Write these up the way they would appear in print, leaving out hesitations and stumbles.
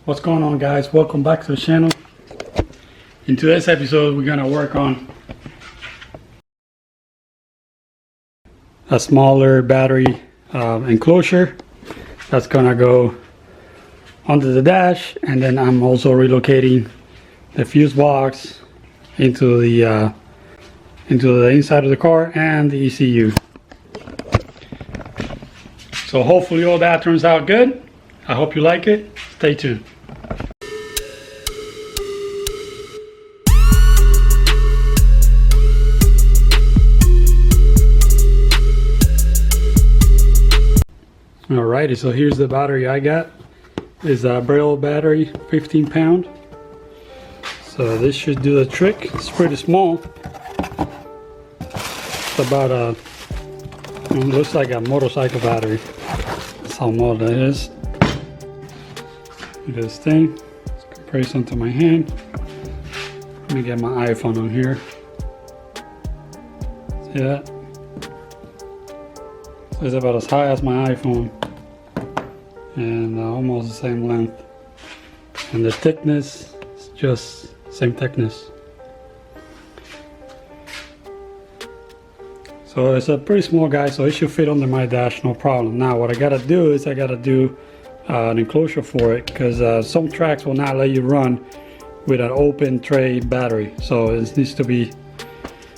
What's going on, guys? Welcome back to the channel. In today's episode we're gonna work on a smaller battery enclosure that's gonna go under the dash, and then I'm also relocating the fuse box into the inside of the car and the ECU. So hopefully all that turns out good. I hope you like it. Stay tuned. Alrighty, so here's the battery I got. It's a Braille Battery, 15 pound. So this should do the trick. It's pretty small. It's about it looks like a motorcycle battery. That's how small that is. Look at this thing. Let's compress onto my hand. Let me get my iPhone on here. See that? So it's about as high as my iPhone, and almost the same length. And the thickness is just same thickness. So it's a pretty small guy, so it should fit under my dash, no problem. Now what I gotta do is I gotta do an enclosure for it, because some tracks will not let you run with an open tray battery, so it needs to be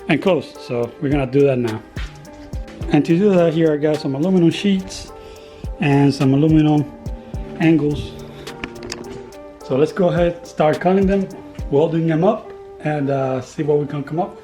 enclosed. So we're gonna do that now. And to do that, here I got some aluminum sheets and some aluminum angles. So let's go ahead, start cutting them, welding them up, and see what we can come up with.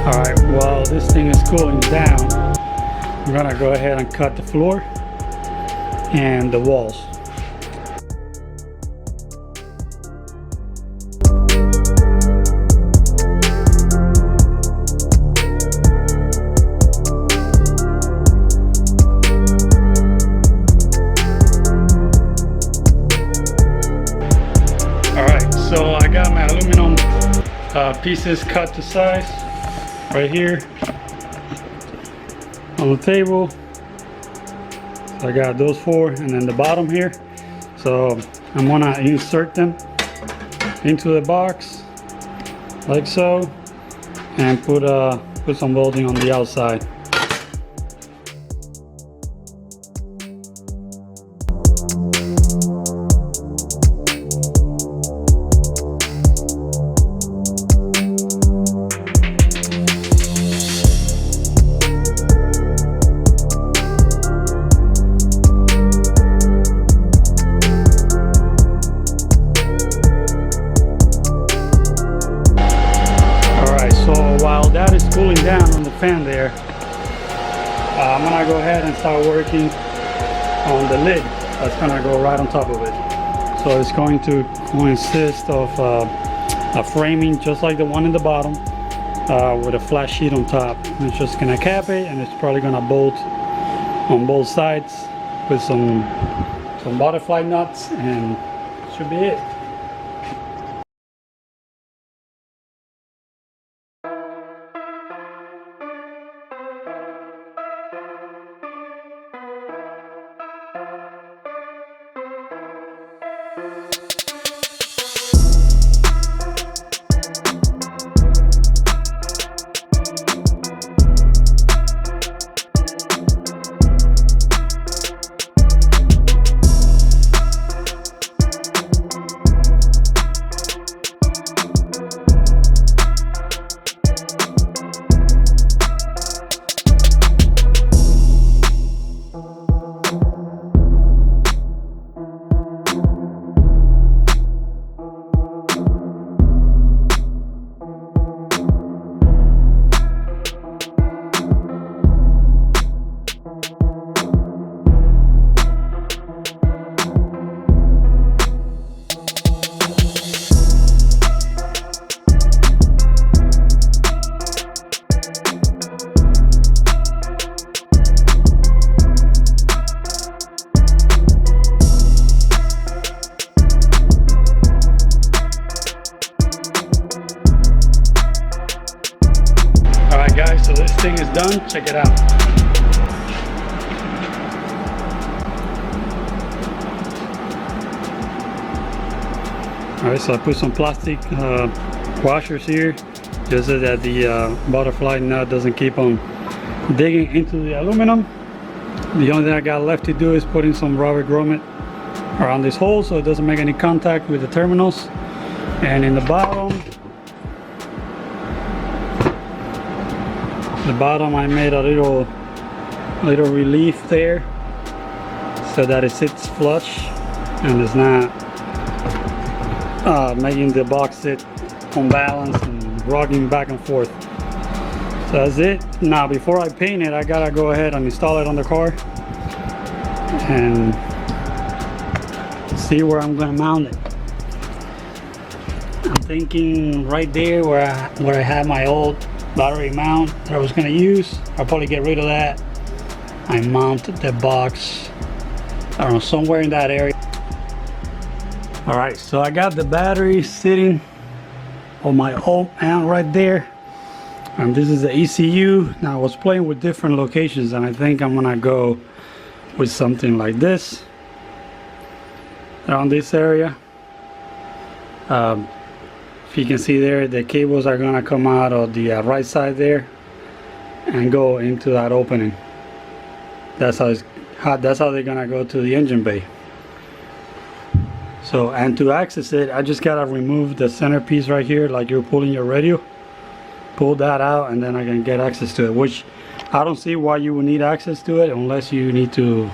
Alright, while this thing is cooling down, I'm gonna go ahead and cut the floor and the walls. Alright, so I got my aluminum pieces cut to size. Right here on the table. So I got those four, and then the bottom here. So I'm gonna insert them into the box like so, and put some welding on the outside. While that is cooling down on the fan there, I'm gonna go ahead and start working on the lid that's gonna go right on top of it. So it's going to consist of a framing just like the one in the bottom, with a flat sheet on top. And it's just gonna cap it, and it's probably gonna bolt on both sides with some butterfly nuts, and should be it. so this thing is done. Check it out. Alright, so I put some plastic washers here just so that the butterfly nut doesn't keep on digging into the aluminum. The only thing I got left to do is put in some rubber grommet around this hole so it doesn't make any contact with the terminals. And in the bottom I made a little relief there so that it sits flush and it's not making the box sit unbalanced and rocking back and forth. So that's it. Now before I paint it, I gotta go ahead and install it on the car and see where I'm gonna mount it. I'm thinking right there where I had my old battery mount that I was gonna use. I'll probably get rid of that. I mounted the box, I don't know, somewhere in that area. Alright, so I got the battery sitting on my old mount right there. And this is the ECU. Now I was playing with different locations and I think I'm gonna go with something like this around this area. If you can see there, the cables are gonna come out of the right side there and go into that opening. That's how they're gonna go to the engine bay. So, and to access it, I just gotta remove the centerpiece right here, like you're pulling your radio. Pull that out and then I can get access to it, which I don't see why you would need access to it unless you need to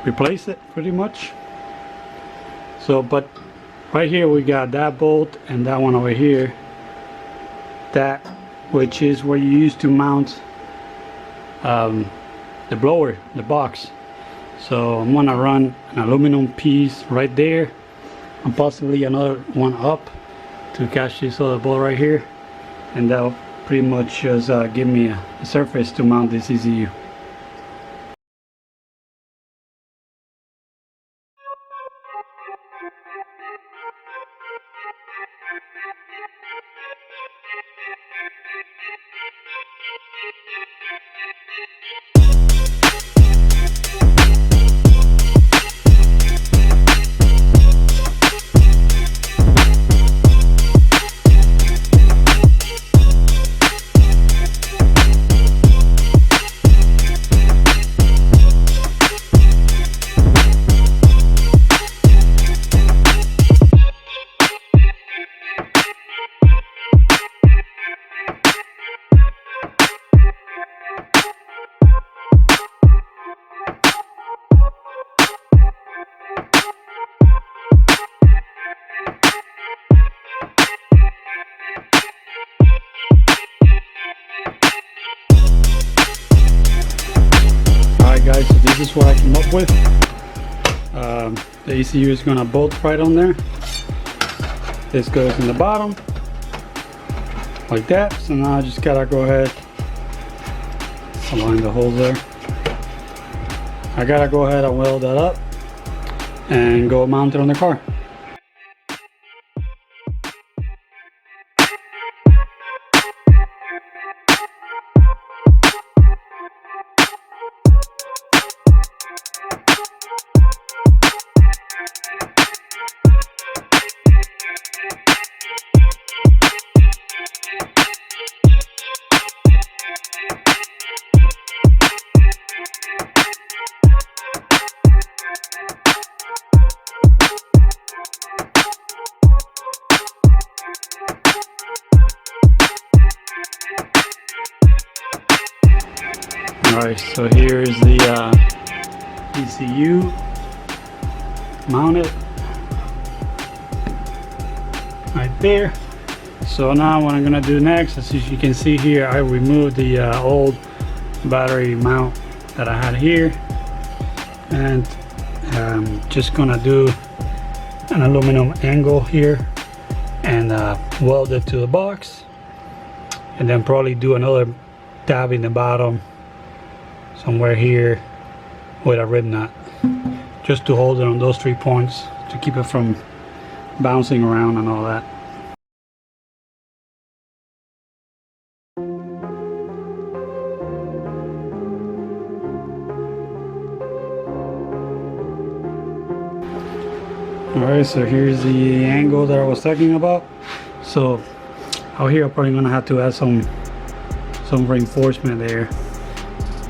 replace it pretty much. So, but right here we got that bolt and that one over here, that which is where you used to mount the blower, the box. So I'm gonna run an aluminum piece right there and possibly another one up to catch this other bolt right here, and that'll pretty much just give me a surface to mount this ECU. Guys, so this is what I came up with. The ECU is gonna bolt right on there. This goes in the bottom like that. So now I just gotta go ahead, align the holes there. I gotta go ahead and weld that up and go mount it on the car. Alright, so here is the ECU mounted right there. So now what I'm gonna do next, as you can see here, I removed the old battery mount that I had here, and I'm just gonna do an aluminum angle here and weld it to the box, and then probably do another tab in the bottom somewhere here with a rib nut, just to hold it on those 3 points to keep it from bouncing around and all that. Alright, so here's the angle that I was talking about. So out here I'm probably gonna have to add some reinforcement there,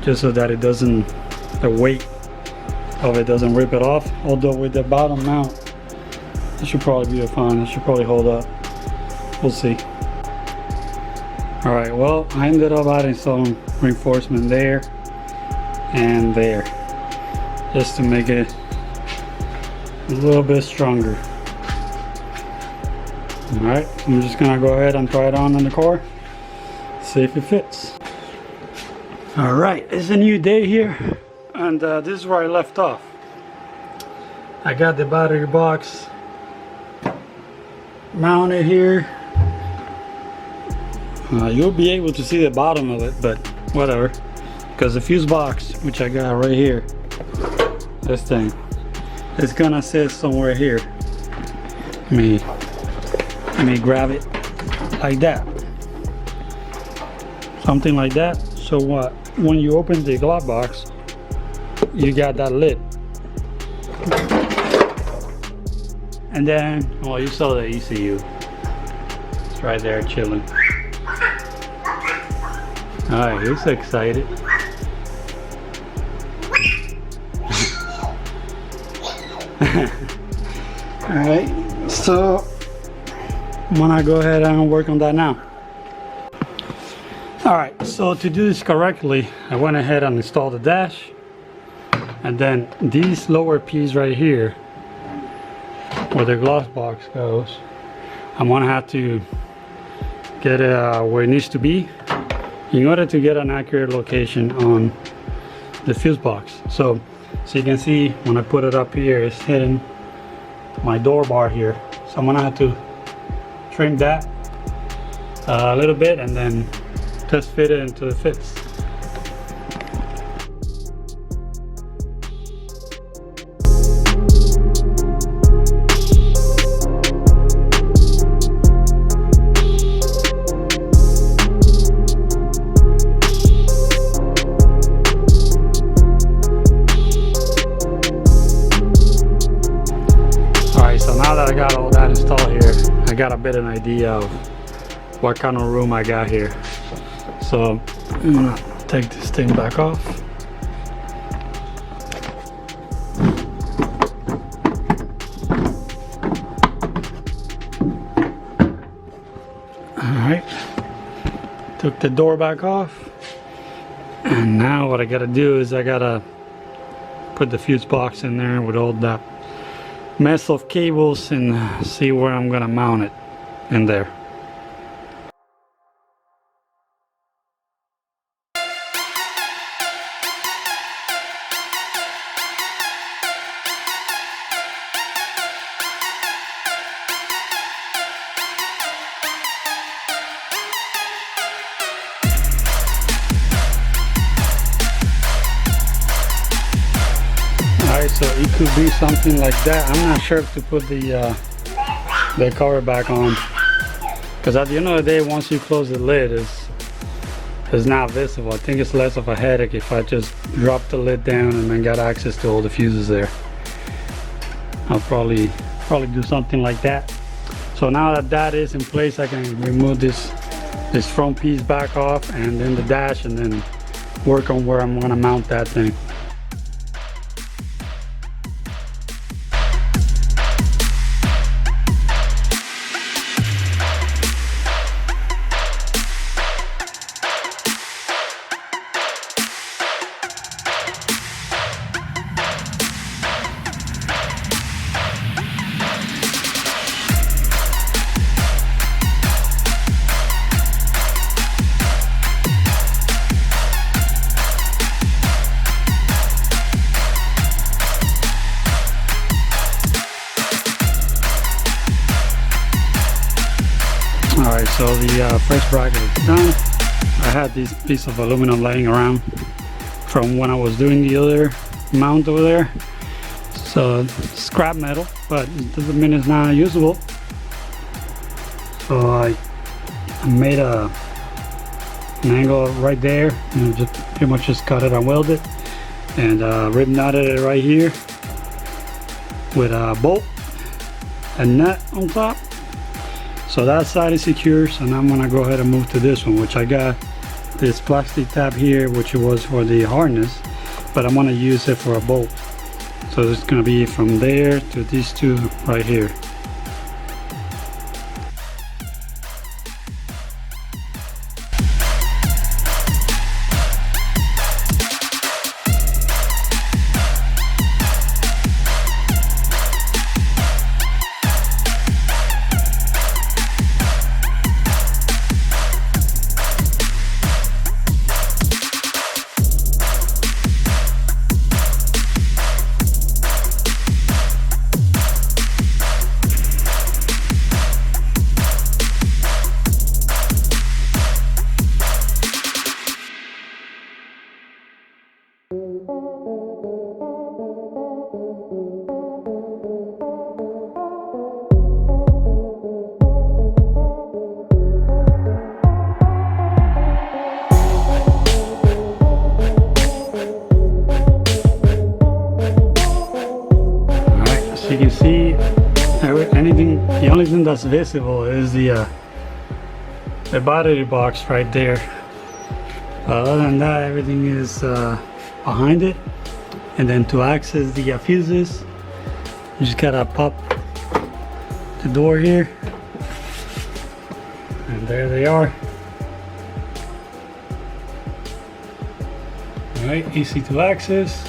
just so that it doesn't, the weight of it doesn't rip it off. Although with the bottom mount, it should probably be fine. It should probably hold up. We'll see. Alright, well, I ended up adding some reinforcement there and there, just to make it a little bit stronger. Alright, I'm just gonna go ahead and try it on in the car, see if it fits. Alright, it's a new day here, and this is where I left off. I got the battery box mounted here. You'll be able to see the bottom of it, but whatever, because the fuse box, which I got right here, this thing, it's gonna sit somewhere here. Let me grab it like that, something like that. So what, when you open the glove box, you got that lid, and then, well, you saw the ECU, it's right there chilling. Alright, he's excited. Alright, so I'm gonna go ahead and work on that now. Alright, so to do this correctly, I went ahead and installed the dash, and then these lower piece right here where the glove box goes, I'm gonna have to get it where it needs to be in order to get an accurate location on the fuse box. So you can see when I put it up here, it's hitting my door bar here. So I'm gonna have to trim that a little bit and then just fit it into the fits. I got all that installed here, I got a bit of an idea of what kind of room I got here. So I'm gonna take this thing back off. Alright, took the door back off, and now what I gotta do is I gotta put the fuse box in there with all that mess of cables and see where I'm gonna mount it in there. So it could be something like that. I'm not sure if to put the cover back on, because at the end of the day, once you close the lid, it's not visible. I think it's less of a headache if I just drop the lid down and then got access to all the fuses there. I'll probably do something like that. So now that that is in place, I can remove this front piece back off, and then the dash, and then work on where I'm gonna mount that thing. Alright, so the first bracket is done. I had this piece of aluminum laying around from when I was doing the other mount over there. So scrap metal, but it doesn't mean it's not usable. So I made an angle right there and just pretty much just cut it and welded it, and rib knotted it right here with a bolt, a nut on top. So that side is secure, so now I'm gonna go ahead and move to this one, which I got this plastic tab here, which was for the harness, but I'm gonna use it for a bolt. So it's gonna be from there to these two right here. You can see anything. The only thing that's visible is the battery box right there. Other than that, everything is behind it. And then to access the fuses, you just gotta pop the door here, and there they are. All right, easy to access.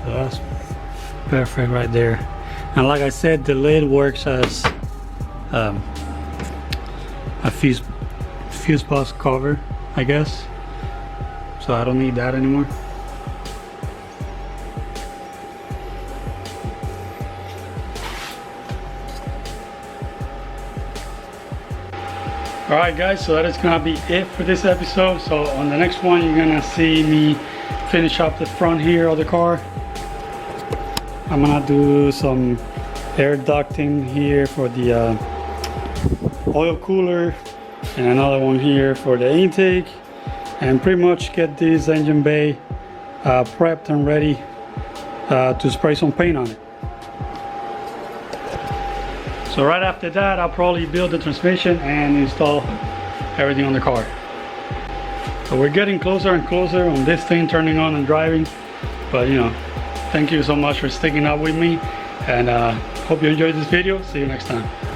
So that's perfect right there. And like I said, the lid works as a fuse box cover, I guess. So I don't need that anymore. Alright guys, so that is gonna be it for this episode. So on the next one, you're gonna see me finish up the front here of the car. I'm gonna do some air ducting here for the oil cooler, and another one here for the intake, and pretty much get this engine bay prepped and ready to spray some paint on it. So right after that, I'll probably build the transmission and install everything on the car. So we're getting closer and closer on this thing turning on and driving, but you know, thank you so much for sticking up with me, and hope you enjoyed this video. See you next time.